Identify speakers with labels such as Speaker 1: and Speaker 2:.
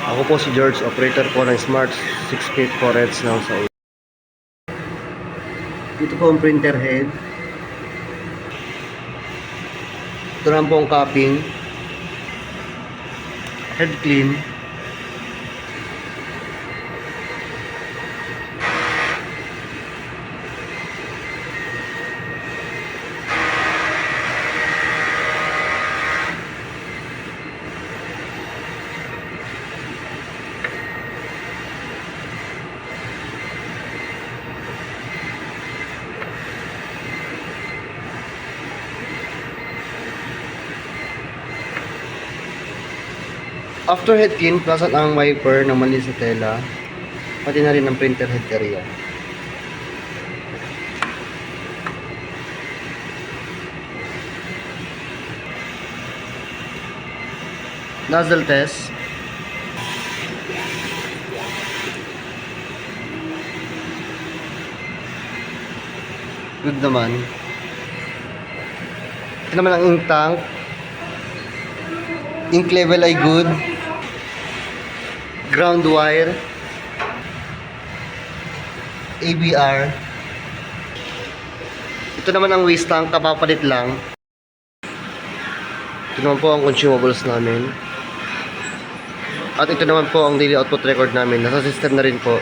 Speaker 1: Ako po si George, operator po ng Smart 6 feet 4 heads ng sa Dito po ang printer head. Ito naman po ang capping. Head clean. After head clean, plasat ang wiper na mali sa tela, pati na rin ang printer head area. Nozzle test. Good naman. Ito naman ang ink tank. Ink level ay good. Ground wire. ABR. Ito naman ang waste tank, kapapalit lang. Ito naman po ang consumables namin. At ito naman po ang daily output record namin. Nasa system na rin po.